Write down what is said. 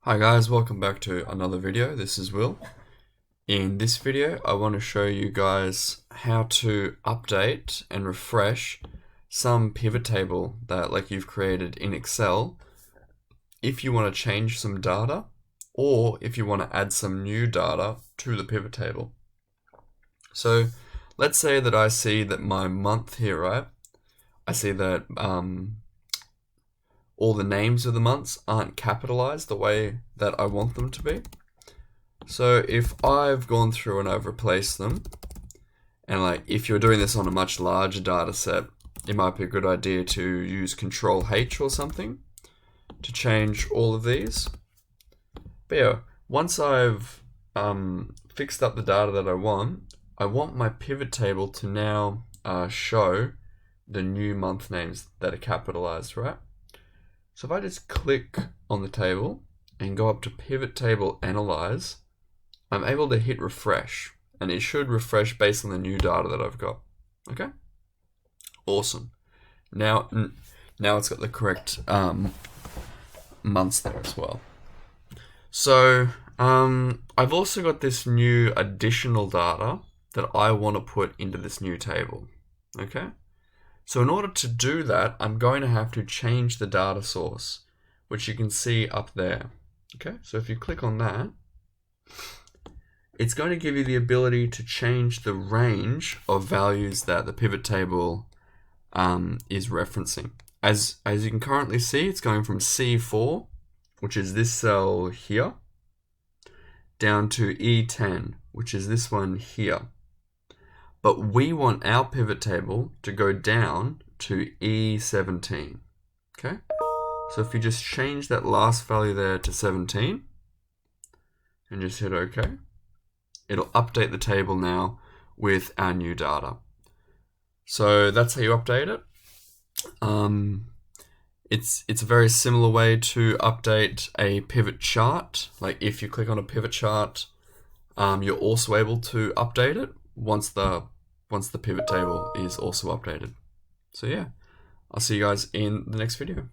Hi guys, welcome back to another video. This is Will. In this video, I want to show you guys how to update and refresh some pivot table that you've created in Excel if you want to change some data or if you want to add some new data to the pivot table. So let's say that I see that my month here, right? I see that all the names of the months aren't capitalized the way that I want them to be. So if I've gone through and I've replaced them, and if you're doing this on a much larger data set, it might be a good idea to use Control H or something to change all of these. But yeah, once I've fixed up the data that I want my pivot table to now show the new month names that are capitalized, right? So if I just click on the table and go up to Pivot Table Analyze, I'm able to hit refresh, and it should refresh based on the new data that I've got. Okay? Awesome. Now it's got the correct months there as well. So I've also got this new additional data that I want to put into this new table. Okay? So in order to do that, I'm going to have to change the data source, which you can see up there. Okay, so if you click on that, it's going to give you the ability to change the range of values that the pivot table is referencing. As you can currently see, it's going from C4, which is this cell here, down to E10, which is this one here. But we want our pivot table to go down to E17, okay? So if you just change that last value there to 17, and just hit OK, it'll update the table now with our new data. So that's how you update it. It's a very similar way to update a pivot chart. Like if you click on a pivot chart, you're also able to update it once the pivot table is also updated. So yeah, I'll see you guys in the next video.